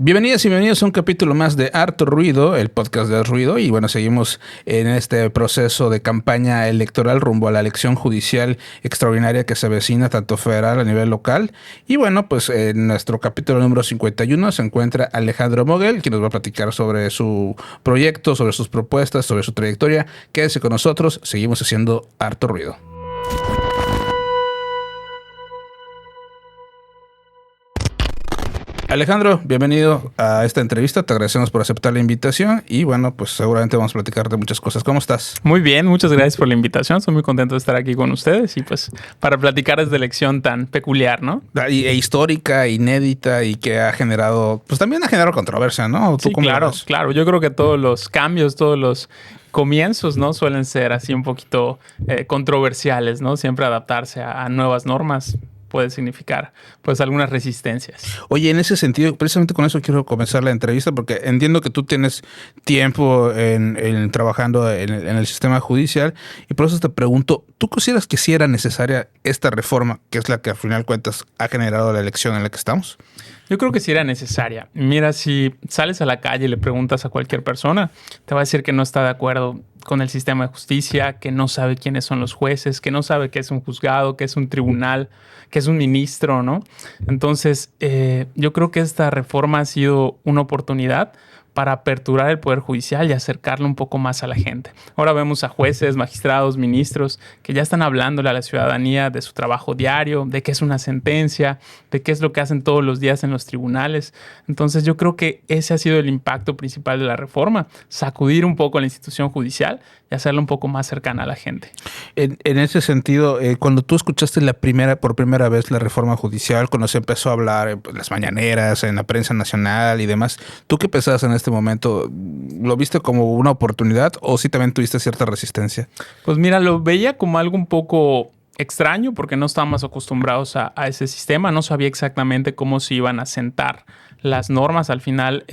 Bienvenidas y bienvenidos a un capítulo más de Harto Ruido, el podcast de Ruido. Y bueno, seguimos en este proceso de campaña electoral rumbo a la elección judicial extraordinaria que se avecina tanto federal a nivel local. Y bueno, pues en nuestro capítulo número 51 se encuentra Alejandro Moguel, quien nos va a platicar sobre su proyecto, sobre sus propuestas, sobre su trayectoria. Quédese con nosotros, seguimos haciendo Harto Ruido. Alejandro, bienvenido a esta entrevista. Te agradecemos por aceptar la invitación y bueno, pues seguramente vamos a platicar de muchas cosas. ¿Cómo estás? Muy bien, muchas gracias por la invitación. Estoy muy contento de estar aquí con ustedes y pues para platicar de esta elección tan peculiar, ¿no? E histórica, inédita y que ha generado, pues también ha generado controversia, ¿no? Sí, claro. Yo creo que todos los cambios, todos los comienzos, ¿no? Suelen ser así un poquito controversiales, ¿no? Siempre adaptarse a nuevas normas puede significar pues algunas resistencias. Oye, en ese sentido, precisamente con eso quiero comenzar la entrevista porque entiendo que tú tienes tiempo en trabajando en el sistema judicial y por eso te pregunto, ¿tú consideras que sí era necesaria esta reforma, que es la que al final cuentas ha generado la elección en la que estamos? Yo creo que sí era necesaria. Mira, si sales a la calle y le preguntas a cualquier persona, te va a decir que no está de acuerdo con el sistema de justicia, que no sabe quiénes son los jueces, que no sabe qué es un juzgado, qué es un tribunal, qué es un ministro, ¿no? Entonces, yo creo que esta reforma ha sido una oportunidad para aperturar el Poder Judicial y acercarlo un poco más a la gente. Ahora vemos a jueces, magistrados, ministros que ya están hablándole a la ciudadanía de su trabajo diario, de qué es una sentencia, de qué es lo que hacen todos los días en los tribunales. Entonces yo creo que ese ha sido el impacto principal de la reforma, sacudir un poco la institución judicial y hacerla un poco más cercana a la gente. En ese sentido, cuando tú escuchaste por primera vez la reforma judicial, cuando se empezó a hablar en las mañaneras, en la prensa nacional y demás, ¿tú qué pensabas en este momento? ¿Lo viste como una oportunidad o sí también tuviste cierta resistencia? Pues mira, lo veía como algo un poco extraño porque no estábamos acostumbrados a ese sistema. No sabía exactamente cómo se iban a sentar las normas. Al final,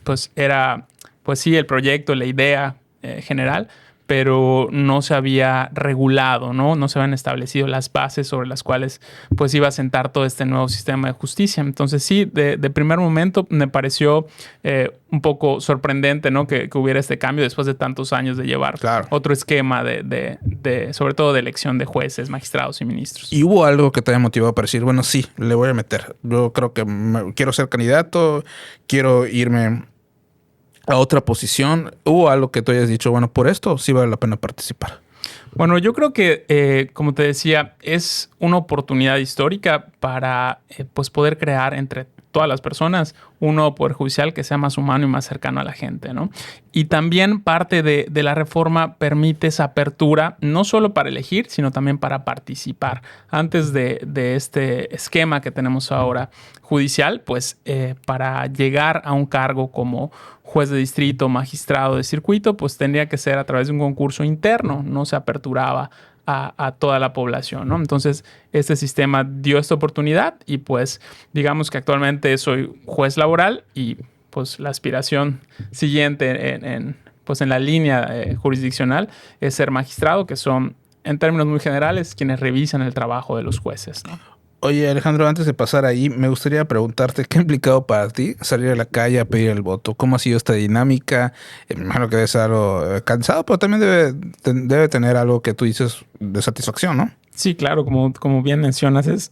pues era, pues sí, el proyecto, la idea general, pero no se había regulado, ¿no? No se habían establecido las bases sobre las cuales pues iba a sentar todo este nuevo sistema de justicia. Entonces sí, de primer momento me pareció un poco sorprendente, ¿no? Que hubiera este cambio después de tantos años de llevar otro esquema sobre todo de elección de jueces, magistrados y ministros. ¿Y hubo algo que te haya motivado para decir, bueno, sí, le voy a meter? Yo creo que quiero ser candidato, quiero irme a otra posición. ¿Hubo algo que tú hayas dicho, bueno, por esto sí vale la pena participar? Bueno, yo creo que, como te decía, es una oportunidad histórica para pues poder crear entre todas las personas un nuevo poder judicial que sea más humano y más cercano a la gente, ¿no? Y también parte de la reforma permite esa apertura no solo para elegir, sino también para participar. Antes de este esquema que tenemos ahora judicial, pues para llegar a un cargo como juez de distrito, magistrado de circuito, pues tendría que ser a través de un concurso interno, no se aperturaba a toda la población, ¿no? Entonces, este sistema dio esta oportunidad y pues digamos que actualmente soy juez laboral y pues la aspiración siguiente en la línea jurisdiccional es ser magistrado, que son, en términos muy generales, quienes revisan el trabajo de los jueces, ¿no? Oye, Alejandro, antes de pasar ahí, me gustaría preguntarte qué ha implicado para ti salir a la calle a pedir el voto. ¿Cómo ha sido esta dinámica? Me imagino que debe ser algo cansado, pero también debe tener algo que tú dices de satisfacción, ¿no? Sí, claro, como bien mencionas, es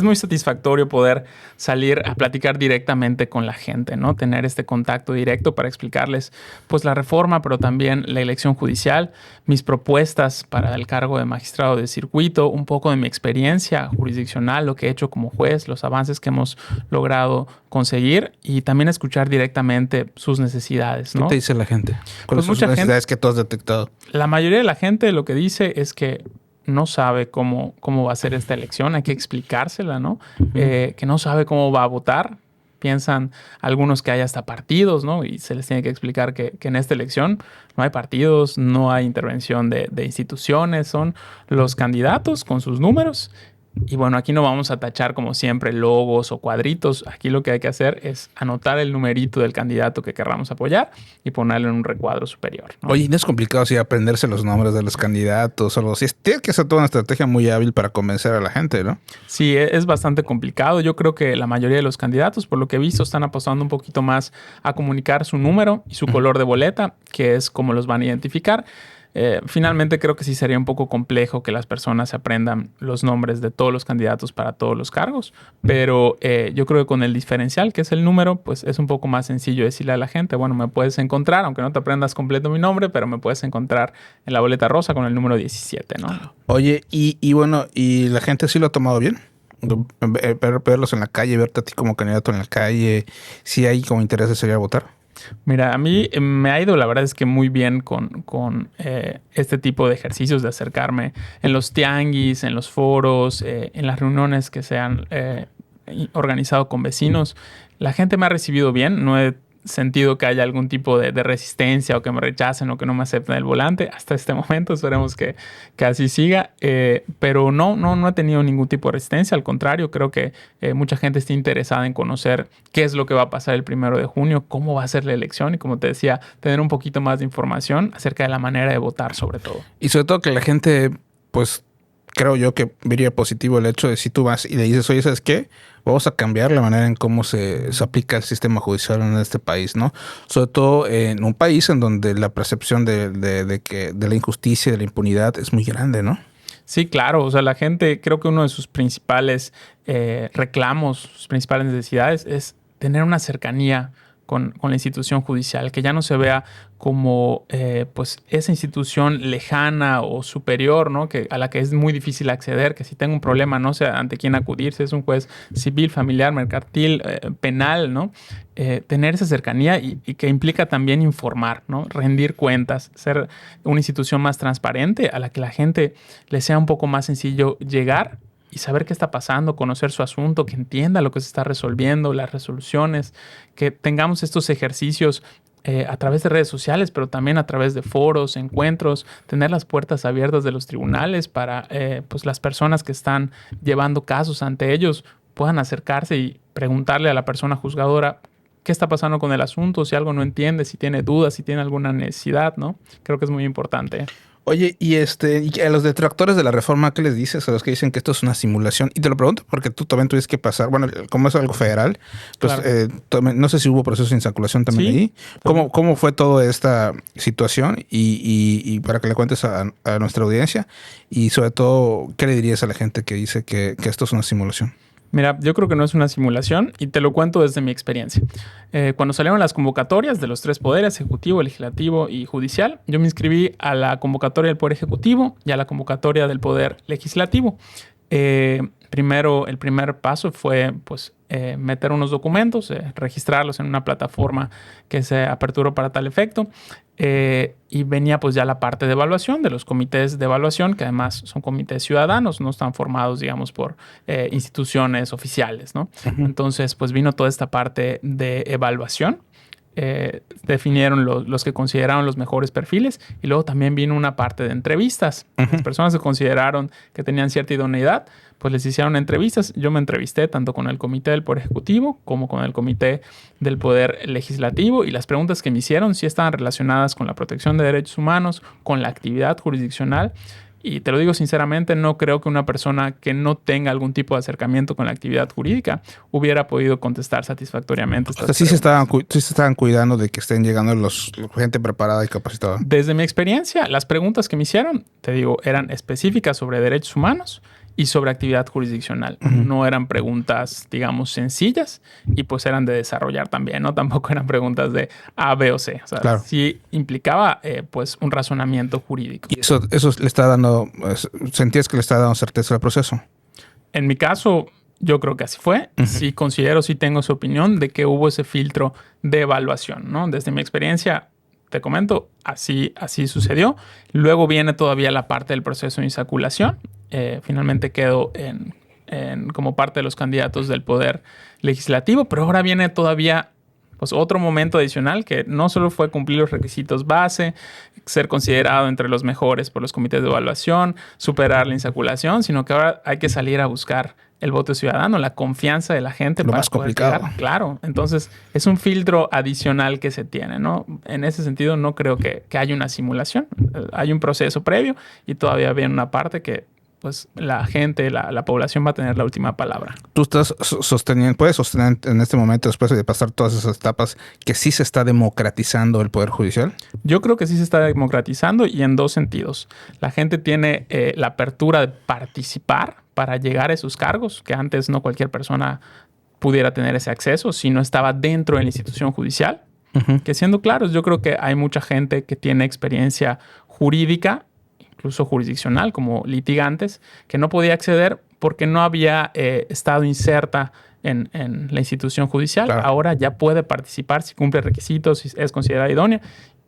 muy satisfactorio poder salir a platicar directamente con la gente, ¿no? Tener este contacto directo para explicarles pues la reforma, pero también la elección judicial, mis propuestas para el cargo de magistrado de circuito, un poco de mi experiencia jurisdiccional, lo que he hecho como juez, los avances que hemos logrado conseguir y también escuchar directamente sus necesidades, ¿no? ¿Qué te dice la gente? ¿Cuáles son las necesidades que tú has detectado? La mayoría de la gente lo que dice es que no sabe cómo va a ser esta elección, hay que explicársela, ¿no? Uh-huh. Que no sabe cómo va a votar. Piensan algunos que hay hasta partidos, ¿no? Y se les tiene que explicar que en esta elección no hay partidos, no hay intervención de instituciones, son los candidatos con sus números Y bueno, aquí no vamos a tachar como siempre logos o cuadritos. Aquí lo que hay que hacer es anotar el numerito del candidato que querramos apoyar y ponerlo en un recuadro superior, ¿no? Oye, ¿no es complicado así aprenderse los nombres de los candidatos o algo así? Tiene que ser toda una estrategia muy hábil para convencer a la gente, ¿no? Sí, es bastante complicado. Yo creo que la mayoría de los candidatos, por lo que he visto, están apostando un poquito más a comunicar su número y su color de boleta, que es como los van a identificar. Finalmente creo que sí sería un poco complejo que las personas aprendan los nombres de todos los candidatos para todos los cargos, pero yo creo que con el diferencial, que es el número, pues es un poco más sencillo decirle a la gente, bueno, me puedes encontrar, aunque no te aprendas completo mi nombre, pero me puedes encontrar en la boleta rosa con el número 17, ¿no? Oye, y bueno, ¿y la gente sí lo ha tomado bien? Verlos en la calle, verte a ti como candidato en la calle, ¿sí hay como interés de salir a votar? Mira, a mí me ha ido, la verdad es que muy bien con este tipo de ejercicios de acercarme en los tianguis, en los foros, en las reuniones que se han organizado con vecinos. La gente me ha recibido bien, no he sentido que haya algún tipo de resistencia o que me rechacen o que no me acepten el volante hasta este momento. Esperemos que así siga. Pero no he tenido ningún tipo de resistencia. Al contrario, creo que mucha gente está interesada en conocer qué es lo que va a pasar el 1 de junio, cómo va a ser la elección y, como te decía, tener un poquito más de información acerca de la manera de votar, sobre todo. Y sobre todo que la gente, pues, creo yo que vería positivo el hecho de si tú vas y le dices, oye, ¿sabes qué? Vamos a cambiar la manera en cómo se aplica el sistema judicial en este país, ¿no? Sobre todo en un país en donde la percepción de la injusticia y de la impunidad es muy grande, ¿no? Sí, claro. O sea, la gente, creo que uno de sus principales reclamos, sus principales necesidades es tener una cercanía con la institución judicial, que ya no se vea como pues esa institución lejana o superior, ¿no? A la que es muy difícil acceder, que si tengo un problema no sé ante quién acudir, si es un juez civil, familiar, mercantil, penal, ¿no? Tener esa cercanía y que implica también informar, ¿no? Rendir cuentas, ser una institución más transparente a la que la gente le sea un poco más sencillo llegar y saber qué está pasando, conocer su asunto, que entienda lo que se está resolviendo, las resoluciones, que tengamos estos ejercicios a través de redes sociales, pero también a través de foros, encuentros, tener las puertas abiertas de los tribunales para pues las personas que están llevando casos ante ellos puedan acercarse y preguntarle a la persona juzgadora qué está pasando con el asunto, si algo no entiende, si tiene dudas, si tiene alguna necesidad, ¿no? Creo que es muy importante. Oye, y a los detractores de la reforma, ¿qué les dices? A los que dicen que esto es una simulación. Y te lo pregunto porque tú también tuviste que pasar, bueno, como es algo federal, pues claro. No sé si hubo proceso de insaculación también ahí. ¿Cómo fue toda esta situación? Y para que le cuentes a nuestra audiencia. Y sobre todo, ¿qué le dirías a la gente que dice que esto es una simulación? Mira, yo creo que no es una simulación y te lo cuento desde mi experiencia. Cuando salieron las convocatorias de los 3 poderes, ejecutivo, legislativo y judicial, yo me inscribí a la convocatoria del Poder Ejecutivo y a la convocatoria del Poder Legislativo. Primero, el primer paso fue pues, meter unos documentos, registrarlos en una plataforma que se aperturó para tal efecto. Y venía pues ya la parte de evaluación de los comités de evaluación, que además son comités ciudadanos, no están formados, digamos, por instituciones oficiales, ¿no? Uh-huh. Entonces, pues vino toda esta parte de evaluación. Definieron los que consideraron los mejores perfiles y luego también vino una parte de entrevistas. Uh-huh. Las personas que consideraron que tenían cierta idoneidad, pues les hicieron entrevistas. Yo me entrevisté tanto con el comité del Poder Ejecutivo como con el comité del Poder Legislativo y las preguntas que me hicieron sí estaban relacionadas con la protección de derechos humanos, con la actividad jurisdiccional. Y te lo digo sinceramente, no creo que una persona que no tenga algún tipo de acercamiento con la actividad jurídica hubiera podido contestar satisfactoriamente. O sea, sí se estaban cuidando de que estén llegando gente preparada y capacitada. Desde mi experiencia, las preguntas que me hicieron, te digo, eran específicas sobre derechos humanos y sobre actividad jurisdiccional. Uh-huh. No eran preguntas, digamos, sencillas y pues eran de desarrollar también, ¿no? Tampoco eran preguntas de A, B o C. O sea, claro. Sí implicaba pues un razonamiento jurídico. ¿Y eso le está dando, sentías que le está dando certeza al proceso? En mi caso, yo creo que así fue. Uh-huh. Sí tengo su opinión de que hubo ese filtro de evaluación, ¿no? Desde mi experiencia, te comento, así sucedió. Luego viene todavía la parte del proceso de insaculación. Finalmente quedo como parte de los candidatos del Poder Legislativo, pero ahora viene todavía pues otro momento adicional que no solo fue cumplir los requisitos base, ser considerado entre los mejores por los comités de evaluación, superar la insaculación, sino que ahora hay que salir a buscar el voto ciudadano, la confianza de la gente. Lo más complicado. Llegar. Claro, entonces es un filtro adicional que se tiene, ¿no? En ese sentido no creo que haya una simulación. Hay un proceso previo y todavía viene una parte que pues la gente, la población va a tener la última palabra. ¿Tú estás puedes sostener en este momento, después de pasar todas esas etapas, que sí se está democratizando el Poder Judicial? Yo creo que sí se está democratizando y en dos sentidos. La gente tiene la apertura de participar para llegar a esos cargos, que antes no cualquier persona pudiera tener ese acceso si no estaba dentro de la institución judicial. Uh-huh. Que siendo claros, yo creo que hay mucha gente que tiene experiencia jurídica, incluso jurisdiccional, como litigantes, que no podía acceder porque no había estado inserta en la institución judicial. Claro. Ahora ya puede participar si cumple requisitos, si es considerada idónea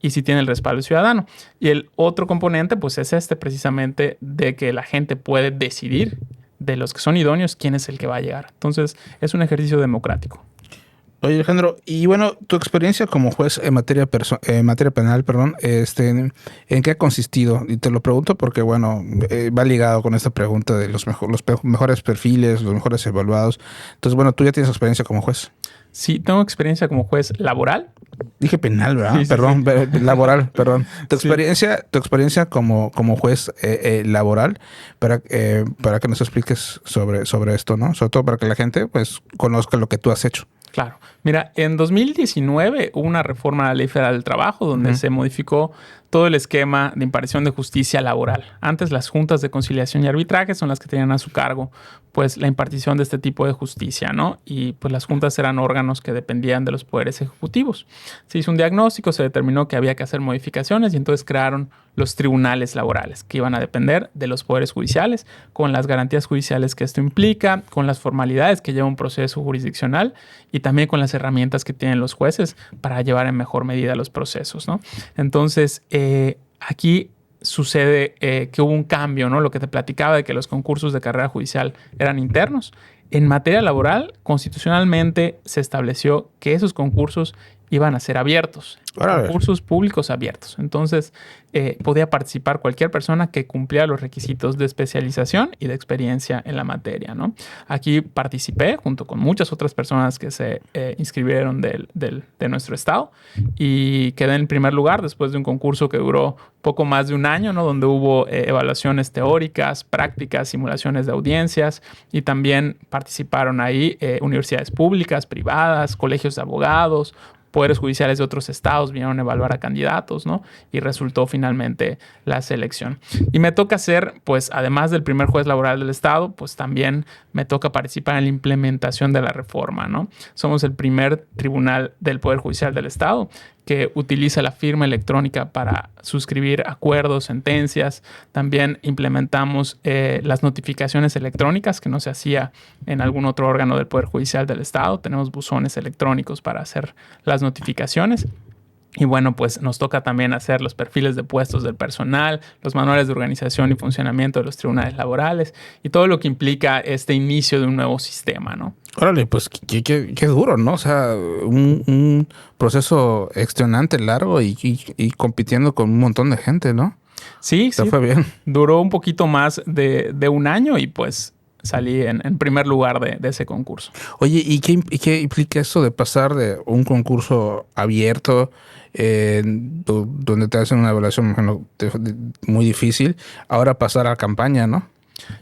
y si tiene el respaldo ciudadano. Y el otro componente, pues es precisamente de que la gente puede decidir de los que son idóneos quién es el que va a llegar. Entonces, es un ejercicio democrático. Oye, Alejandro, y bueno, tu experiencia como juez en materia penal, ¿en qué ha consistido? Y te lo pregunto porque, bueno, va ligado con esta pregunta de los mejores perfiles, los mejores evaluados. Entonces, bueno, tú ya tienes experiencia como juez. Sí, tengo experiencia como juez laboral. Dije penal, ¿verdad? Sí, perdón, sí. Laboral, perdón. Tu experiencia como juez laboral, para que nos expliques sobre esto, ¿no? Sobre todo para que la gente pues conozca lo que tú has hecho. Claro. Mira, en 2019 hubo una reforma a la Ley Federal del Trabajo donde se modificó todo el esquema de impartición de justicia laboral. Antes las juntas de conciliación y arbitraje son las que tenían a su cargo pues la impartición de este tipo de justicia, ¿no? Y pues las juntas eran órganos que dependían de los poderes ejecutivos. Se hizo un diagnóstico, se determinó que había que hacer modificaciones y entonces crearon los tribunales laborales que iban a depender de los poderes judiciales con las garantías judiciales que esto implica, con las formalidades que lleva un proceso jurisdiccional y también con las herramientas que tienen los jueces para llevar en mejor medida los procesos, ¿no? Entonces, aquí sucede que hubo un cambio, ¿no? Lo que te platicaba de que los concursos de carrera judicial eran internos. En materia laboral, constitucionalmente se estableció que esos concursos iban a ser abiertos, concursos públicos abiertos. Entonces, podía participar cualquier persona que cumpliera los requisitos de especialización y de experiencia en la materia, ¿no? Aquí participé junto con muchas otras personas que se inscribieron de nuestro estado y quedé en primer lugar después de un concurso que duró poco más de un año, ¿no? Donde hubo evaluaciones teóricas, prácticas, simulaciones de audiencias y también participaron ahí universidades públicas, privadas, colegios de abogados, poderes judiciales de otros estados vinieron a evaluar a candidatos, ¿no? Y resultó finalmente la selección. Y me toca ser, pues, además del primer juez laboral del estado, pues también me toca participar en la implementación de la reforma, ¿no? Somos el primer tribunal del Poder Judicial del estado que utiliza la firma electrónica para suscribir acuerdos, sentencias. También implementamos las notificaciones electrónicas que no se hacía en algún otro órgano del Poder Judicial del estado. Tenemos buzones electrónicos para hacer las notificaciones. Y bueno, pues nos toca también hacer los perfiles de puestos del personal, los manuales de organización y funcionamiento de los tribunales laborales y todo lo que implica este inicio de un nuevo sistema, ¿no? Órale, pues qué duro, ¿no? O sea, un proceso extenuante, largo y compitiendo con un montón de gente, ¿no? Sí, sí. Fue bien. Duró un poquito más de un año y pues salí en primer lugar de ese concurso. Oye, ¿y qué implica eso de pasar de un concurso abierto donde te hacen una evaluación muy difícil, ahora pasar a campaña, ¿no?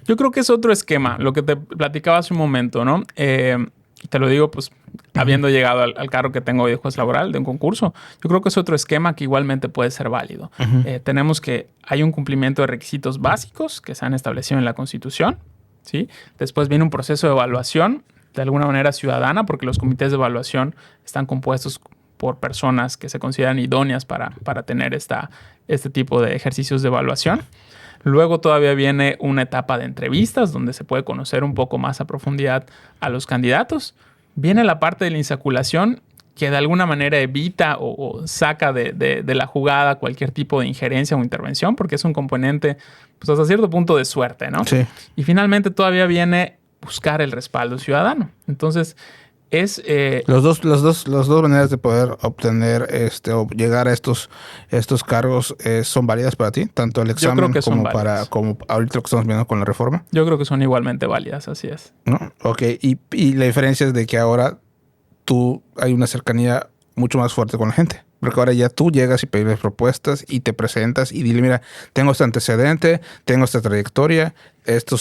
Yo creo que es otro esquema, lo que te platicaba hace un momento, ¿no? Te lo digo, pues, habiendo llegado al cargo que tengo hoy de juez laboral de un concurso, yo creo que es otro esquema que igualmente puede ser válido. Tenemos que hay un cumplimiento de requisitos básicos que se han establecido en la Constitución, ¿sí? Después viene un proceso de evaluación, de alguna manera ciudadana, porque los comités de evaluación están compuestos por personas que se consideran idóneas para tener este tipo de ejercicios de evaluación. Luego todavía viene una etapa de entrevistas donde se puede conocer un poco más a profundidad a los candidatos. Viene la parte de la insaculación que de alguna manera evita o saca de la jugada cualquier tipo de injerencia o intervención porque es un componente pues hasta cierto punto de suerte, ¿no? Sí. Y finalmente todavía viene buscar el respaldo ciudadano. Entonces, Es Las dos maneras de poder obtener o llegar a estos cargos son válidas para ti, tanto el yo creo examen que son como válidas. como ahorita lo que estamos viendo con la reforma, Yo creo que son igualmente válidas, así es. ¿no? Ok, y la diferencia es de que ahora hay una cercanía mucho más fuerte con la gente. Porque ahora ya tú llegas y pides propuestas y te presentas y dile, mira, tengo este antecedente, tengo esta trayectoria, esta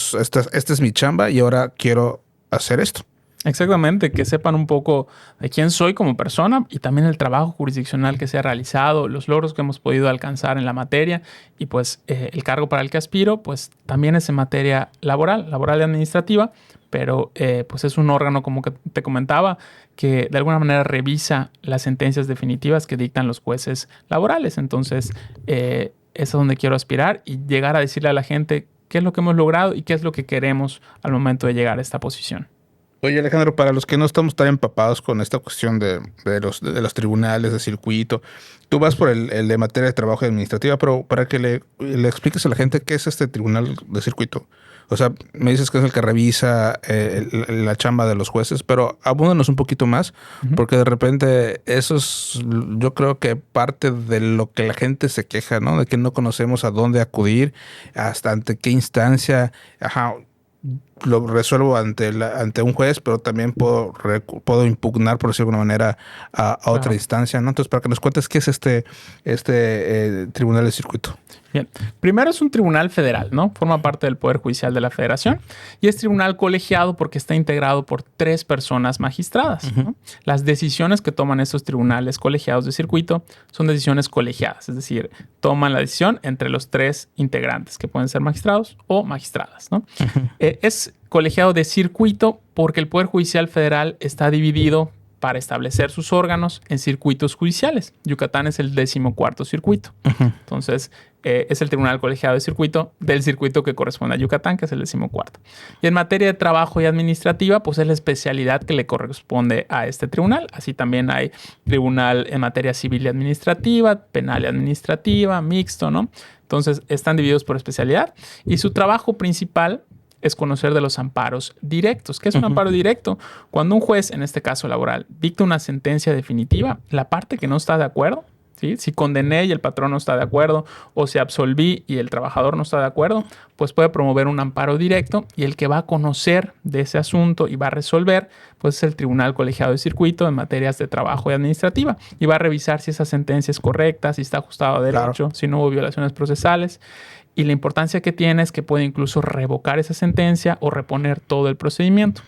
es mi chamba y ahora quiero hacer esto. Exactamente, que sepan un poco de quién soy como persona y también el trabajo jurisdiccional que se ha realizado, los logros que hemos podido alcanzar en la materia y pues el cargo para el que aspiro pues también es en materia laboral y administrativa, pero pues es un órgano como que te comentaba que de alguna manera revisa las sentencias definitivas que dictan los jueces laborales. Entonces es a donde quiero aspirar y llegar a decirle a la gente qué es lo que hemos logrado y qué es lo que queremos al momento de llegar a esta posición. Oye, Alejandro, para los que no estamos tan empapados con esta cuestión de los tribunales de circuito, tú vas por el de materia de trabajo y administrativa, pero para que le expliques a la gente qué es este tribunal de circuito. O sea, me dices que es el que revisa la chamba de los jueces, pero abúndanos un poquito más, porque de repente eso es, yo creo que parte de lo que la gente se queja, ¿no? De que no conocemos a dónde acudir, hasta ante qué instancia. Ajá, lo resuelvo ante un juez, pero también puedo impugnar, por decirlo de alguna manera, a otra Claro. instancia, ¿no? Entonces, para que nos cuentes qué es este tribunal de circuito. Bien, primero es un tribunal federal, ¿no? Forma parte del Poder Judicial de la Federación y es tribunal colegiado porque está integrado por 3 personas magistradas, ¿no? Las decisiones que toman estos tribunales colegiados de circuito son decisiones colegiadas, es decir, toman la decisión entre los 3 integrantes que pueden ser magistrados o magistradas, ¿no? Es colegiado de circuito porque el Poder Judicial Federal está dividido para establecer sus órganos en circuitos judiciales. Yucatán es el 14º circuito. Entonces, es el tribunal colegiado de circuito del circuito que corresponde a Yucatán, que es el 14º. Y en materia de trabajo y administrativa, pues es la especialidad que le corresponde a este tribunal. Así también hay tribunal en materia civil y administrativa, penal y administrativa, mixto, ¿no? Entonces, están divididos por especialidad. Y su trabajo principal es conocer de los amparos directos. ¿Qué es un amparo directo? Cuando un juez, en este caso laboral, dicta una sentencia definitiva, la parte que no está de acuerdo, ¿sí? Si condené y el patrón no está de acuerdo, o si absolví y el trabajador no está de acuerdo, pues puede promover un amparo directo y el que va a conocer de ese asunto y va a resolver, pues es el Tribunal Colegiado de Circuito en materias de trabajo y administrativa y va a revisar si esa sentencia es correcta, si está ajustada a derecho, claro, si no hubo violaciones procesales. Y la importancia que tiene es que puede incluso revocar esa sentencia o reponer todo el procedimiento.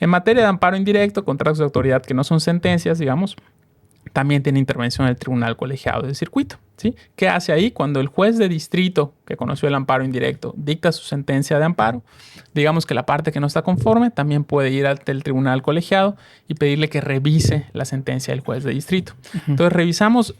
En materia de amparo indirecto, contratos de autoridad que no son sentencias, digamos, también tiene intervención el Tribunal Colegiado de Circuito, ¿sí? ¿Qué hace ahí? Cuando el juez de distrito que conoció el amparo indirecto dicta su sentencia de amparo, digamos que la parte que no está conforme también puede ir ante el Tribunal Colegiado y pedirle que revise la sentencia del juez de distrito. Entonces revisamos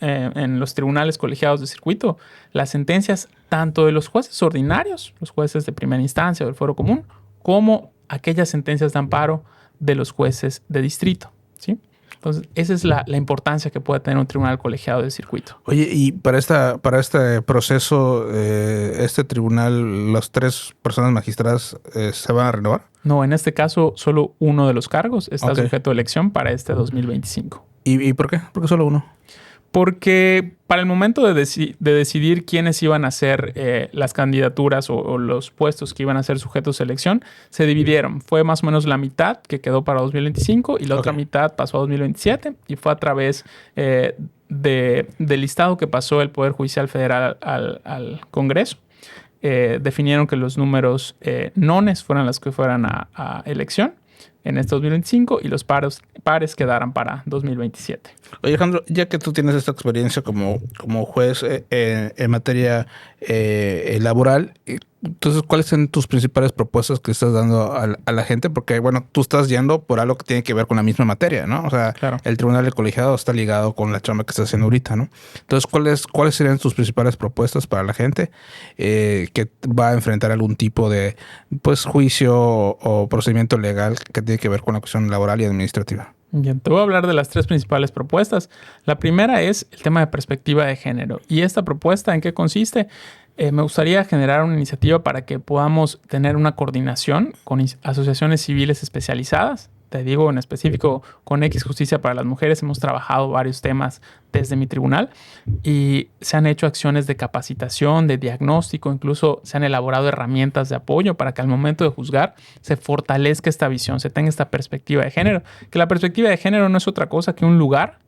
en los tribunales colegiados de circuito las sentencias tanto de los jueces ordinarios, los jueces de primera instancia o del fuero común, como aquellas sentencias de amparo de los jueces de distrito, ¿sí? Entonces, esa es la importancia que puede tener un tribunal colegiado de circuito. Oye, y para este proceso, este tribunal, las 3 personas magistradas ¿se van a renovar? No, en este caso, solo uno de los cargos está sujeto a elección para este 2025. ¿Y por qué? ¿Por qué solo uno? Porque para el momento de decidir quiénes iban a ser las candidaturas o los puestos que iban a ser sujetos de elección, se dividieron. Fue más o menos la mitad que quedó para 2025 y la otra mitad pasó a 2027 y fue a través del listado que pasó el Poder Judicial Federal al Congreso. Definieron que los números nones fueran los que fueran a elección en este 2025 y los pares quedaran para 2027. Oye, Alejandro, ya que tú tienes esta experiencia como juez en materia laboral, entonces, ¿cuáles son tus principales propuestas que estás dando a la gente? Porque, bueno, tú estás yendo por algo que tiene que ver con la misma materia, ¿no? O sea, claro, el tribunal del colegiado está ligado con la chamba que estás haciendo ahorita, ¿no? Entonces, ¿cuáles serían tus principales propuestas para la gente que va a enfrentar algún tipo de, pues, juicio o procedimiento legal que tiene que ver con la cuestión laboral y administrativa? Bien, te voy a hablar de las 3 principales propuestas. La primera es el tema de perspectiva de género. ¿Y esta propuesta en qué consiste? Me gustaría generar una iniciativa para que podamos tener una coordinación con asociaciones civiles especializadas te digo en específico, con X Justicia para las Mujeres hemos trabajado varios temas desde mi tribunal y se han hecho acciones de capacitación, de diagnóstico, incluso se han elaborado herramientas de apoyo para que al momento de juzgar se fortalezca esta visión, se tenga esta perspectiva de género. Que la perspectiva de género no es otra cosa que un lugar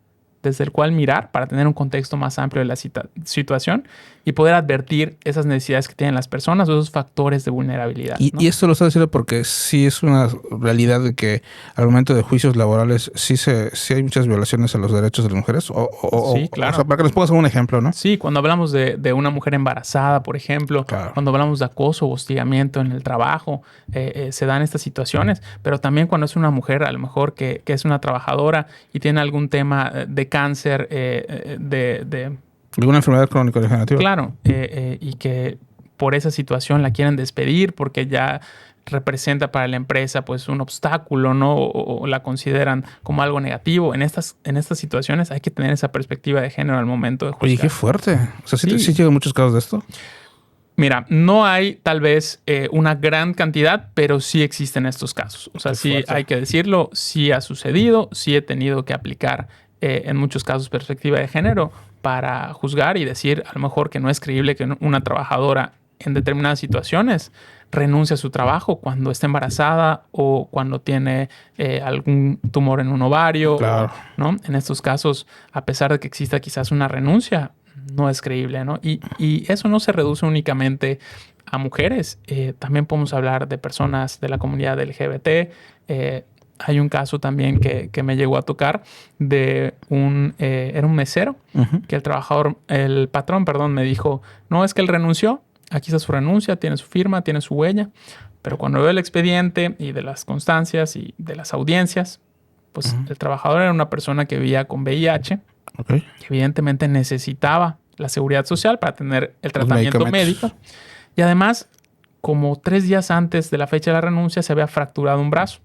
desde el cual mirar para tener un contexto más amplio de la situación y poder advertir esas necesidades que tienen las personas o esos factores de vulnerabilidad. ¿No? Y esto lo está diciendo porque sí es una realidad de que al momento de juicios laborales sí hay muchas violaciones a los derechos de las mujeres. Sí, claro. O sea, para que nos pongas un ejemplo, ¿no? Sí, cuando hablamos de una mujer embarazada, por ejemplo, claro. Cuando hablamos de acoso o hostigamiento en el trabajo, se dan estas situaciones, pero también cuando es una mujer, a lo mejor que es una trabajadora y tiene algún tema de cáncer, alguna enfermedad crónico-degenerativa. Claro, y que por esa situación la quieren despedir porque ya representa para la empresa pues un obstáculo, ¿no? O la consideran como algo negativo. En estas situaciones hay que tener esa perspectiva de género al momento de juzgar. Oye, qué fuerte. O sea, ¿sí llegan muchos casos de esto? Mira, no hay tal vez una gran cantidad, pero sí existen estos casos. O sea, sí hay que decirlo, sí ha sucedido, sí he tenido que aplicar en muchos casos perspectiva de género para juzgar y decir a lo mejor que no es creíble que una trabajadora en determinadas situaciones renuncia a su trabajo cuando está embarazada o cuando tiene algún tumor en un ovario. Claro. ¿No? En estos casos, a pesar de que exista quizás una renuncia, no es creíble, ¿no? Y eso no se reduce únicamente a mujeres. También podemos hablar de personas de la comunidad LGBT. Hay un caso también que me llegó a tocar de era un mesero, que el patrón, me dijo, no, es que él renunció, aquí está su renuncia, tiene su firma, tiene su huella, pero cuando veo el expediente y de las constancias y de las audiencias, pues el trabajador era una persona que vivía con VIH, que evidentemente necesitaba la seguridad social para tener el tratamiento médico, y además, como 3 días antes de la fecha de la renuncia, se había fracturado un brazo.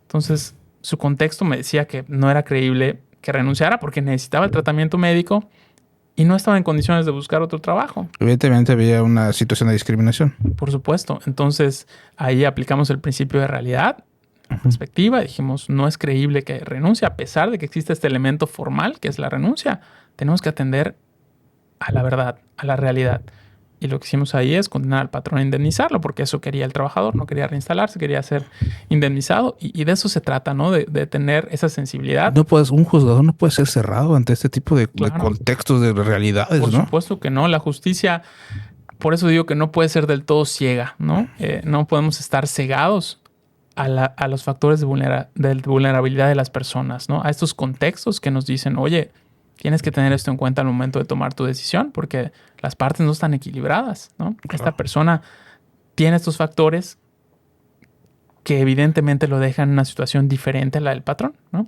Entonces, su contexto me decía que no era creíble que renunciara porque necesitaba el tratamiento médico y no estaba en condiciones de buscar otro trabajo. Evidentemente había una situación de discriminación. Por supuesto. Entonces, ahí aplicamos el principio de realidad, perspectiva. Dijimos, no es creíble que renuncie, a pesar de que existe este elemento formal, que es la renuncia. Tenemos que atender a la verdad, a la realidad. Y lo que hicimos ahí es condenar al patrón a indemnizarlo, porque eso quería el trabajador, no quería reinstalarse, quería ser indemnizado. Y de eso se trata, ¿no? De tener esa sensibilidad. Un juzgador no puede ser cerrado ante este tipo de contextos, de realidades, Por ¿no? Por supuesto que no. La justicia, por eso digo que no puede ser del todo ciega, ¿no? No podemos estar cegados a los factores de vulnerabilidad de las personas, ¿no? A estos contextos que nos dicen, oye, tienes que tener esto en cuenta al momento de tomar tu decisión porque las partes no están equilibradas, ¿no? Claro. Esta persona tiene estos factores que evidentemente lo dejan en una situación diferente a la del patrón, ¿no?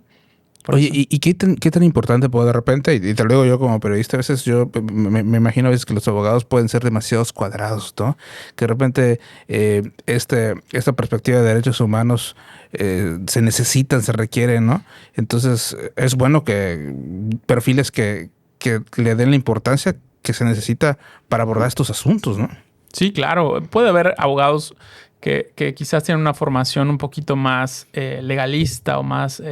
Oye, ¿y qué tan importante puede de repente? Y te lo digo yo como periodista, a veces yo me imagino a veces que los abogados pueden ser demasiados cuadrados, ¿no? Que de repente esta perspectiva de derechos humanos se necesitan, se requieren, ¿no? Entonces es bueno que perfiles que le den la importancia que se necesita para abordar estos asuntos, ¿no? Sí, claro. Puede haber abogados que quizás tienen una formación un poquito más legalista o más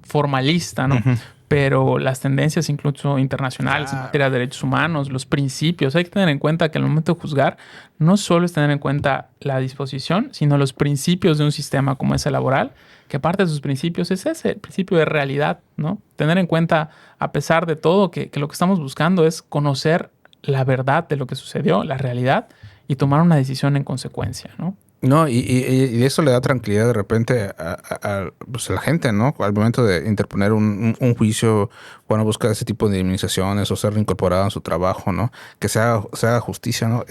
formalista, ¿no? Pero las tendencias incluso internacionales en materia de derechos humanos, los principios, hay que tener en cuenta que al momento de juzgar no solo es tener en cuenta la disposición, sino los principios de un sistema como ese laboral, que parte de sus principios es ese, el principio de realidad, ¿no? Tener en cuenta, a pesar de todo, que lo que estamos buscando es conocer la verdad de lo que sucedió, la realidad, y tomar una decisión en consecuencia, ¿no? No, y eso le da tranquilidad de repente a la gente, ¿no? Al momento de interponer un juicio, cuando busca ese tipo de indemnizaciones o ser reincorporado en su trabajo, ¿no? Que se haga justicia, ¿no?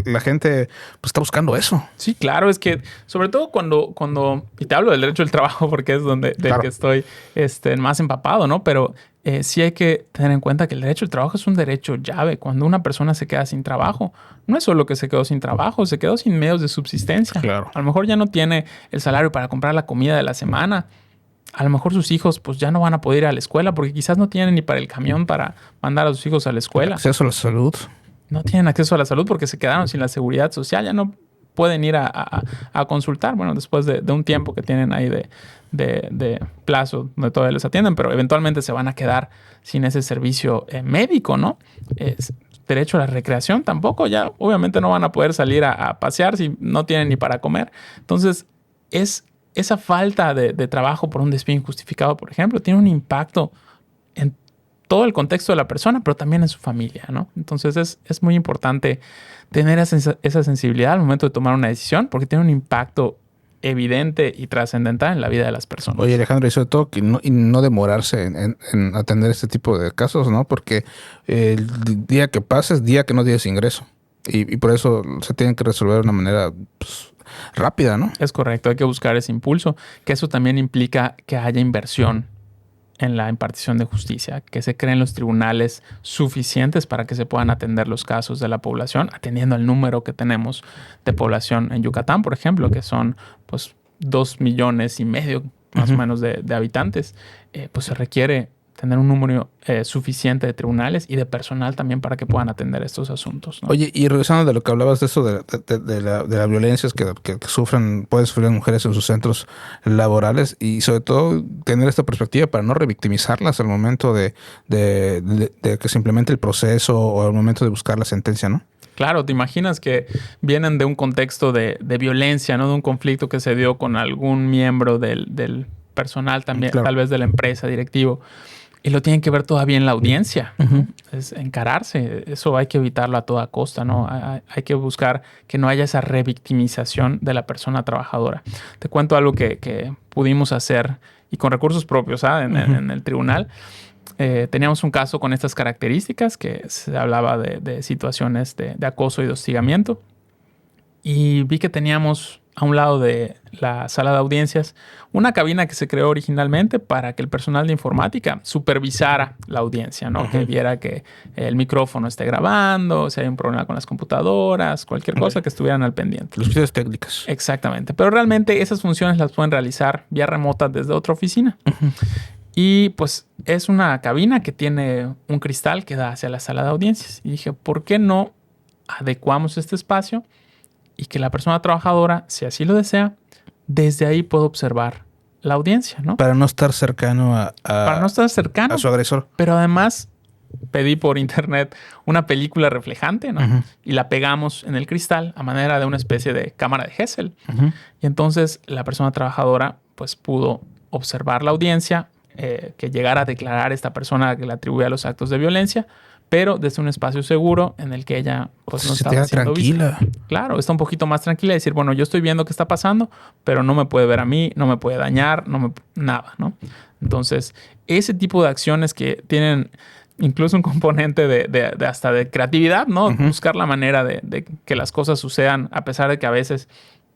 La gente pues está buscando eso. Sí, claro, es que sobre todo cuando y te hablo del derecho del trabajo porque es del que estoy más empapado, ¿no? Pero sí hay que tener en cuenta que el derecho al trabajo es un derecho llave. Cuando una persona se queda sin trabajo, no es solo que se quedó sin trabajo, se quedó sin medios de subsistencia. Claro. A lo mejor ya no tiene el salario para comprar la comida de la semana. A lo mejor sus hijos pues ya no van a poder ir a la escuela porque quizás no tienen ni para el camión para mandar a sus hijos a la escuela. Acceso a la salud. No tienen acceso a la salud porque se quedaron sin la seguridad social. Ya no pueden ir a consultar, bueno, después de un tiempo que tienen ahí de plazo donde todavía les atienden, pero eventualmente se van a quedar sin ese servicio médico, ¿no? Derecho a la recreación tampoco, ya obviamente no van a poder salir a pasear si no tienen ni para comer. Entonces, es esa falta de trabajo por un despido injustificado, por ejemplo, tiene un impacto en todo el contexto de la persona, pero también en su familia, ¿no? Entonces, es muy importante tener esa sensibilidad al momento de tomar una decisión, porque tiene un impacto evidente y trascendental en la vida de las personas. Oye, Alejandro, y sobre todo que no demorarse en atender este tipo de casos, ¿no? Porque el día que pasa es día que no tienes ingreso. Y por eso se tienen que resolver de una manera pues, rápida, ¿no? Es correcto, hay que buscar ese impulso, que eso también implica que haya inversión en la impartición de justicia, que se creen los tribunales suficientes para que se puedan atender los casos de la población, atendiendo al número que tenemos de población en Yucatán, por ejemplo, que son pues 2,5 millones más o menos de habitantes. Pues se requiere tener un número suficiente de tribunales y de personal también para que puedan atender estos asuntos, ¿no? Oye, y regresando de lo que hablabas de eso, de las violencias que pueden sufrir las mujeres en sus centros laborales y sobre todo tener esta perspectiva para no revictimizarlas al momento de que se implemente el proceso o al momento de buscar la sentencia, ¿no? Claro, te imaginas que vienen de un contexto de violencia, ¿no? De un conflicto que se dio con algún miembro del personal también, claro, tal vez de la empresa, directivo. Y lo tienen que ver todavía en la audiencia. Uh-huh. Es encararse. Eso hay que evitarlo a toda costa, ¿no? Hay que buscar que no haya esa revictimización de la persona trabajadora. Te cuento algo que pudimos hacer y con recursos propios, ¿sabes? En el tribunal. Teníamos un caso con estas características que se hablaba de situaciones de acoso y de hostigamiento. Y vi que teníamos a un lado de la sala de audiencias una cabina que se creó originalmente para que el personal de informática supervisara la audiencia, ¿no? Uh-huh. Que viera que el micrófono esté grabando, si hay un problema con las computadoras, cualquier cosa que estuvieran al pendiente. Las cuestiones técnicas. Exactamente. Pero realmente esas funciones las pueden realizar vía remota desde otra oficina. Uh-huh. Y pues es una cabina que tiene un cristal que da hacia la sala de audiencias. Y dije, ¿por qué no adecuamos este espacio y que la persona trabajadora, si así lo desea, desde ahí pueda observar la audiencia, ¿no? Para no estar cercano a su agresor. Pero además pedí por internet una película reflejante, ¿no? Uh-huh. Y la pegamos en el cristal a manera de una especie de cámara de Gesell. Uh-huh. Y entonces la persona trabajadora pues pudo observar la audiencia, que llegara a declarar esta persona que le atribuía los actos de violencia, pero desde un espacio seguro en el que ella pues no estaba siendo tranquila. Vista. Claro, está un poquito más tranquila y decir, bueno, yo estoy viendo qué está pasando, pero no me puede ver a mí, no me puede dañar, nada, ¿no? Entonces, ese tipo de acciones que tienen incluso un componente de hasta de creatividad, ¿no? Uh-huh. Buscar la manera de que las cosas sucedan, a pesar de que a veces,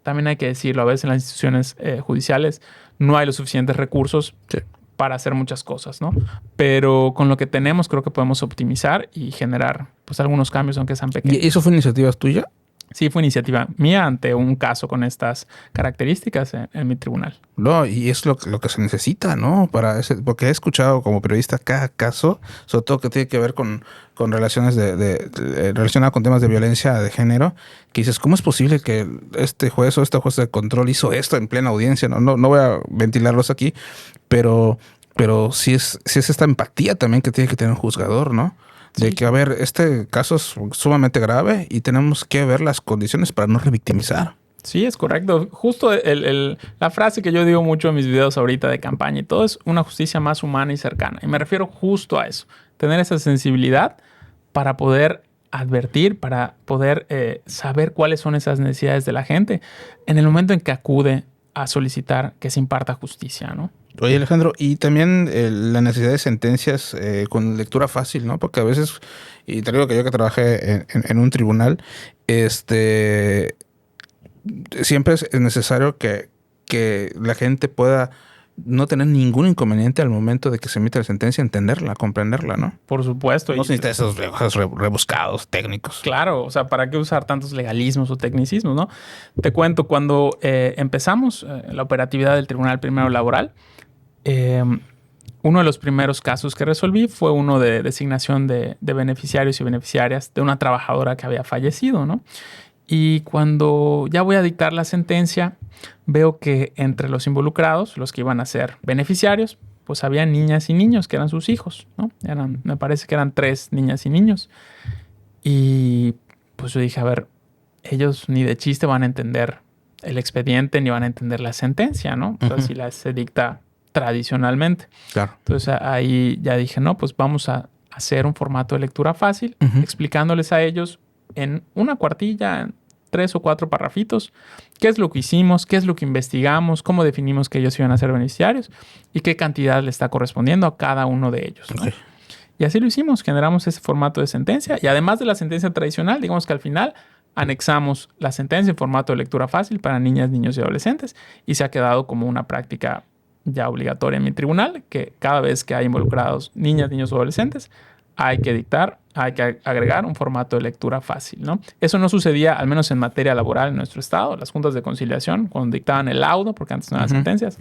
también hay que decirlo, a veces en las instituciones judiciales no hay los suficientes recursos. Sí. Para hacer muchas cosas, ¿no? Pero con lo que tenemos creo que podemos optimizar y generar pues algunos cambios, aunque sean pequeños. ¿Y eso fue iniciativa tuya? Sí, fue iniciativa mía ante un caso con estas características en mi tribunal. No, y es lo que se necesita, ¿no? Porque he escuchado como periodista cada caso, sobre todo que tiene que ver con relaciones relacionadas con temas de violencia de género, que dices, ¿cómo es posible que este juez o esta jueza de control hizo esto en plena audiencia? No voy a ventilarlos aquí, pero sí es esta empatía también que tiene que tener un juzgador, ¿no? De que, a ver, este caso es sumamente grave y tenemos que ver las condiciones para no revictimizar. Sí, es correcto. Justo la frase que yo digo mucho en mis videos ahorita de campaña y todo es una justicia más humana y cercana. Y me refiero justo a eso. Tener esa sensibilidad para poder advertir, para poder saber cuáles son esas necesidades de la gente en el momento en que acude a solicitar que se imparta justicia, ¿no? Oye, Alejandro, y también la necesidad de sentencias con lectura fácil, ¿no? Porque a veces, y te digo que yo que trabajé en un tribunal, siempre es necesario que la gente pueda no tener ningún inconveniente al momento de que se emita la sentencia, entenderla, comprenderla, ¿no? Por supuesto. No se necesitan esos lenguajes rebuscados, técnicos. Claro, o sea, ¿para qué usar tantos legalismos o tecnicismos, no? Te cuento, cuando empezamos la operatividad del Tribunal Primero Laboral, uno de los primeros casos que resolví fue uno de designación de beneficiarios y beneficiarias de una trabajadora que había fallecido, ¿no? Y cuando ya voy a dictar la sentencia, veo que entre los involucrados, los que iban a ser beneficiarios, pues había niñas y niños que eran sus hijos, ¿no? Me parece que eran 3 niñas y niños. Y pues yo dije, a ver, ellos ni de chiste van a entender el expediente ni van a entender la sentencia, ¿no? Entonces, si se dicta tradicionalmente. Claro. Entonces ahí ya dije, no, pues vamos a hacer un formato de lectura fácil, explicándoles a ellos en una cuartilla, en 3 o 4 parrafitos, qué es lo que hicimos, qué es lo que investigamos, cómo definimos que ellos iban a ser beneficiarios y qué cantidad le está correspondiendo a cada uno de ellos, ¿no? Y así lo hicimos, generamos ese formato de sentencia y además de la sentencia tradicional, digamos que al final anexamos la sentencia en formato de lectura fácil para niñas, niños y adolescentes y se ha quedado como una práctica ya obligatoria en mi tribunal, que cada vez que hay involucrados niñas, niños o adolescentes, hay que agregar un formato de lectura fácil, ¿no? Eso no sucedía, al menos en materia laboral en nuestro estado. Las juntas de conciliación, cuando dictaban el laudo, porque antes no eran sentencias,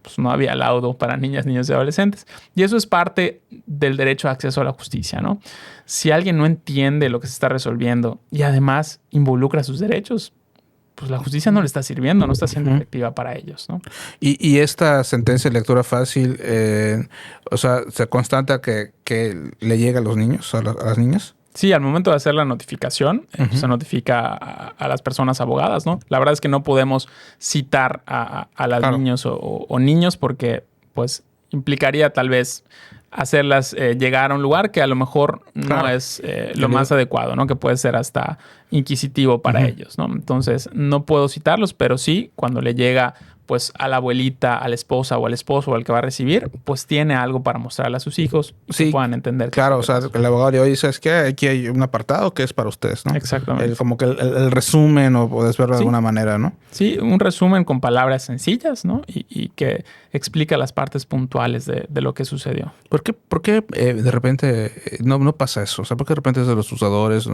pues no había laudo para niñas, niños y adolescentes. Y eso es parte del derecho de acceso a la justicia, ¿no? Si alguien no entiende lo que se está resolviendo y además involucra sus derechos, pues la justicia no le está sirviendo, no está siendo efectiva para ellos, ¿no? Y esta sentencia de lectura fácil, o sea, ¿se constata que le llega a los niños, a las niñas? Sí, al momento de hacer la notificación, se notifica a las personas abogadas, ¿no? La verdad es que no podemos citar a las niños o niños porque, pues, implicaría tal vez hacerlas llegar a un lugar que a lo mejor no es lo más adecuado, ¿no? Que puede ser hasta inquisitivo para ellos, ¿no? Entonces, no puedo citarlos, pero sí, cuando le llega pues a la abuelita, a la esposa o al esposo o al que va a recibir, pues tiene algo para mostrarle a sus hijos y que puedan entender. Claro, o sea, el abogado de hoy dice, es que aquí hay un apartado que es para ustedes, ¿no? Exactamente. Como que el resumen, o puedes verlo de alguna manera, ¿no? Sí, un resumen con palabras sencillas, ¿no? Y que explica las partes puntuales de lo que sucedió. ¿Por qué de repente no pasa eso? O sea, ¿por qué de repente los usadores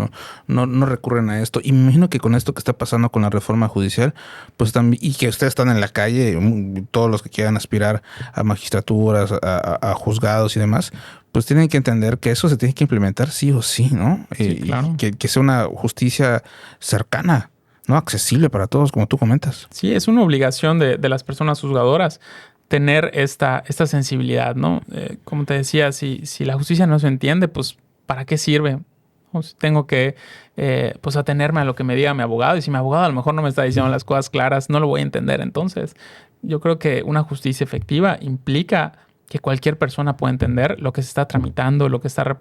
no recurren a esto? Y me imagino que con esto que está pasando con la reforma judicial, pues también, y que ustedes están en la calle, todos los que quieran aspirar a magistraturas, a juzgados y demás, pues tienen que entender que eso se tiene que implementar sí o sí, ¿no? Sí, claro. Que sea una justicia cercana, ¿no? Accesible para todos, como tú comentas. Sí, es una obligación de las personas juzgadoras tener esta sensibilidad, ¿no? Como te decía, si la justicia no se entiende, pues ¿para qué sirve? Pues tengo que pues atenerme a lo que me diga mi abogado, y si mi abogado a lo mejor no me está diciendo las cosas claras, no lo voy a entender. Entonces, yo creo que una justicia efectiva implica que cualquier persona pueda entender lo que se está tramitando, lo que está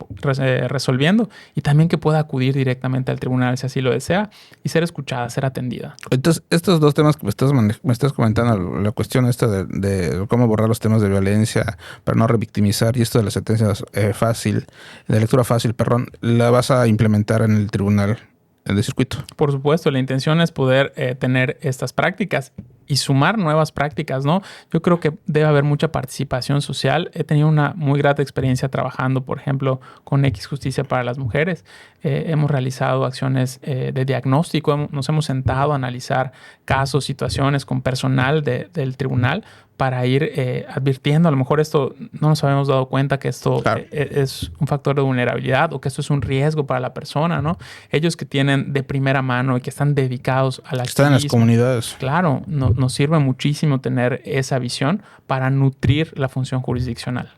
resolviendo, y también que pueda acudir directamente al tribunal si así lo desea y ser escuchada, ser atendida. Entonces, estos dos temas que me estás comentando, la cuestión esta de cómo borrar los temas de violencia para no revictimizar, y esto de las sentencias de lectura fácil, ¿la vas a implementar en el tribunal de circuito? Por supuesto, la intención es poder tener estas prácticas y sumar nuevas prácticas, ¿no? Yo creo que debe haber mucha participación social. He tenido una muy grata experiencia trabajando, por ejemplo, con X Justicia para las Mujeres. Hemos realizado acciones de diagnóstico, nos hemos sentado a analizar casos, situaciones con personal del tribunal para ir advirtiendo. A lo mejor esto no nos habíamos dado cuenta que esto es un factor de vulnerabilidad o que esto es un riesgo para la persona, ¿no? Ellos que tienen de primera mano y que están dedicados a la activismo. Están en las comunidades. Claro, nos sirve muchísimo tener esa visión para nutrir la función jurisdiccional.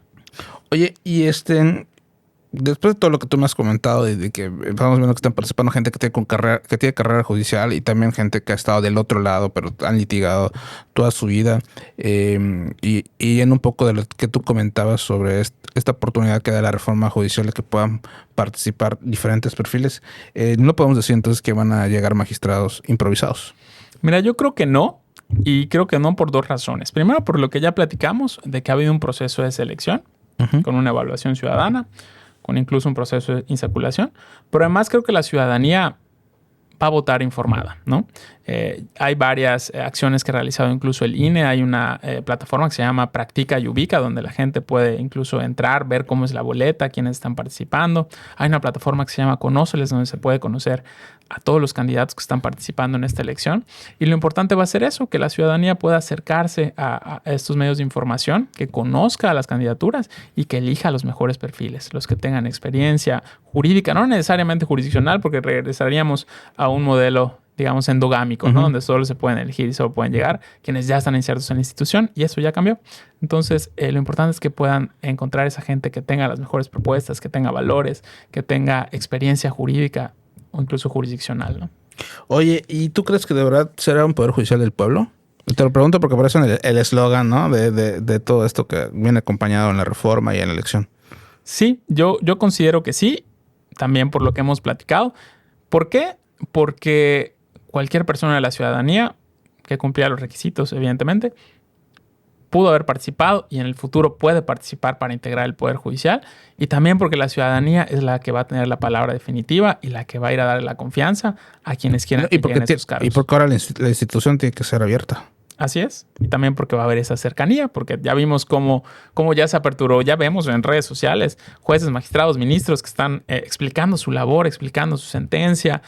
Oye, y después de todo lo que tú me has comentado, de que estamos viendo que están participando gente que tiene carrera judicial y también gente que ha estado del otro lado, pero han litigado toda su vida, y en un poco de lo que tú comentabas sobre esta oportunidad que da la reforma judicial de que puedan participar diferentes perfiles, no podemos decir entonces que van a llegar magistrados improvisados. Mira, yo creo que no. Y creo que no por 2 razones. Primero, por lo que ya platicamos, de que ha habido un proceso de selección con una evaluación ciudadana, con incluso un proceso de insaculación. Pero además creo que la ciudadanía va a votar informada, ¿no? Hay varias acciones que ha realizado incluso el INE. Hay una plataforma que se llama Practica y Ubica, donde la gente puede incluso entrar, ver cómo es la boleta, quiénes están participando. Hay una plataforma que se llama Conóceles, donde se puede conocer a todos los candidatos que están participando en esta elección. Y lo importante va a ser eso, que la ciudadanía pueda acercarse a estos medios de información, que conozca a las candidaturas y que elija los mejores perfiles, los que tengan experiencia jurídica, no necesariamente jurisdiccional, porque regresaríamos a un modelo digamos, endogámico, ¿no? Donde solo se pueden elegir y solo pueden llegar quienes ya están insertos en la institución, y eso ya cambió. Entonces, lo importante es que puedan encontrar esa gente que tenga las mejores propuestas, que tenga valores, que tenga experiencia jurídica o incluso jurisdiccional, ¿no? Oye, ¿y tú crees que de verdad será un poder judicial del pueblo? Te lo pregunto porque por eso el eslogan, ¿no? de todo esto que viene acompañado en la reforma y en la elección. Sí, yo considero que sí, también por lo que hemos platicado. ¿Por qué? Porque cualquier persona de la ciudadanía que cumplía los requisitos, evidentemente, pudo haber participado y en el futuro puede participar para integrar el Poder Judicial, y también porque la ciudadanía es la que va a tener la palabra definitiva y la que va a ir a darle la confianza a quienes quieran que lleguen a esos cargos. Y porque ahora la institución tiene que ser abierta. Así es. Y también porque va a haber esa cercanía, porque ya vimos cómo ya se aperturó, ya vemos en redes sociales jueces, magistrados, ministros que están explicando su labor, explicando su sentencia,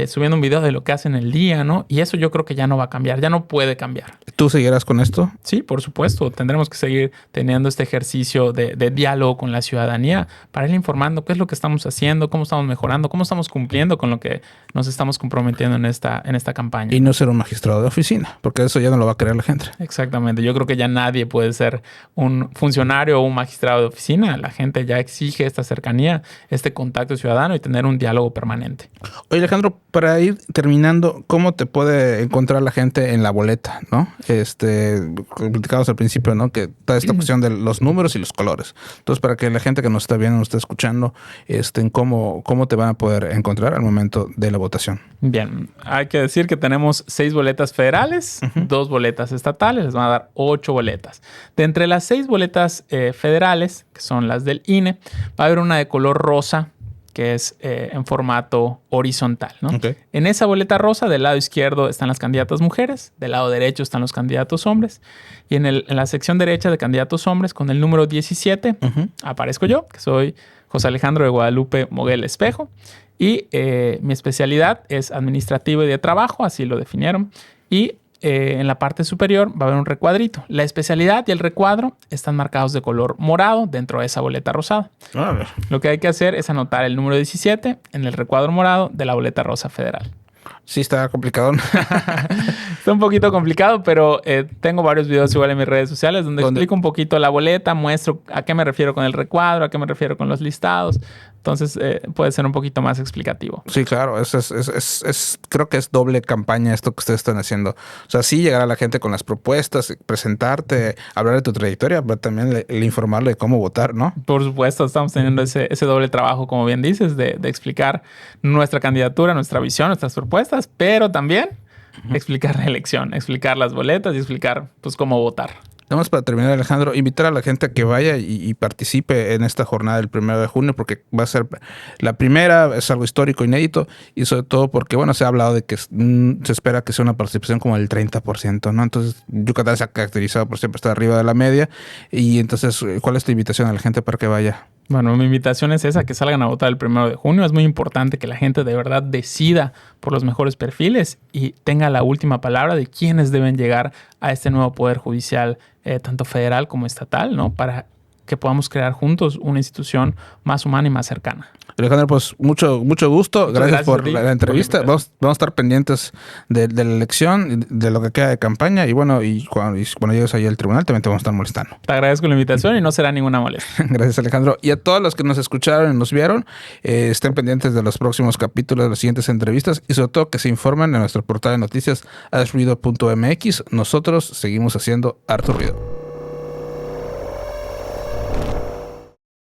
subiendo un video de lo que hacen el día, ¿no? Y eso yo creo que ya no va a cambiar, ya no puede cambiar. ¿Tú seguirás con esto? Sí, por supuesto. Tendremos que seguir teniendo este ejercicio de diálogo con la ciudadanía para ir informando qué es lo que estamos haciendo, cómo estamos mejorando, cómo estamos cumpliendo con lo que nos estamos comprometiendo en esta campaña. Y no ser un magistrado de oficina, porque eso ya no lo va a querer la gente. Exactamente. Yo creo que ya nadie puede ser un funcionario o un magistrado de oficina. La gente ya exige esta cercanía, este contacto ciudadano y tener un diálogo permanente. Oye, Alejandro, para ir terminando, ¿cómo te puede encontrar la gente en la boleta, no? Platicamos al principio, ¿no? Que toda esta cuestión de los números y los colores. Entonces, para que la gente que nos está viendo, nos está escuchando, ¿cómo te van a poder encontrar al momento de la votación? Bien, hay que decir que tenemos 6 boletas federales, 2 boletas estatales, les van a dar 8 boletas. De entre las 6 boletas federales, que son las del INE, va a haber una de color rosa, que es en formato horizontal, ¿no? Okay. En esa boleta rosa, del lado izquierdo están las candidatas mujeres, del lado derecho están los candidatos hombres, y en la sección derecha de candidatos hombres, con el número 17, aparezco yo, que soy José Alejandro de Guadalupe Moguel Espejo, y mi especialidad es administrativa y de trabajo, así lo definieron, y en la parte superior va a haber un recuadrito. La especialidad y el recuadro están marcados de color morado dentro de esa boleta rosada. Lo que hay que hacer es anotar el número 17 en el recuadro morado de la boleta rosa federal. Sí, está complicado. Está un poquito complicado, pero tengo varios videos igual en mis redes sociales donde explico un poquito la boleta, muestro a qué me refiero con el recuadro, a qué me refiero con los listados. Entonces puede ser un poquito más explicativo. Sí, claro. Creo que es doble campaña esto que ustedes están haciendo. O sea, sí llegar a la gente con las propuestas, presentarte, hablar de tu trayectoria, pero también el informarle de cómo votar, ¿no? Por supuesto, estamos teniendo ese doble trabajo, como bien dices, de explicar nuestra candidatura, nuestra visión, nuestras propuestas, pero también explicar la elección, explicar las boletas y explicar pues cómo votar. Vamos para terminar, Alejandro, invitar a la gente a que vaya y participe en esta jornada del 1 de junio, porque va a ser la primera, es algo histórico, inédito, y sobre todo porque, bueno, se ha hablado de que se espera que sea una participación como del 30%, ¿no? Entonces, Yucatán se ha caracterizado por siempre estar arriba de la media, y entonces, ¿cuál es tu invitación a la gente para que vaya? Bueno, mi invitación es esa, que salgan a votar el 1 de junio. Es muy importante que la gente de verdad decida por los mejores perfiles y tenga la última palabra de quiénes deben llegar a este nuevo poder judicial, tanto federal como estatal, ¿no? Para que podamos crear juntos una institución más humana y más cercana. Alejandro, pues mucho gusto. Gracias por la entrevista. Vamos a estar pendientes de la elección, de lo que queda de campaña, y bueno, cuando llegues ahí al tribunal también te vamos a estar molestando. Te agradezco la invitación y no será ninguna molestia. Gracias, Alejandro. Y a todos los que nos escucharon y nos vieron, estén pendientes de los próximos capítulos, de las siguientes entrevistas, y sobre todo que se informen en nuestro portal de noticias, hazruido.mx. Nosotros seguimos haciendo harto ruido.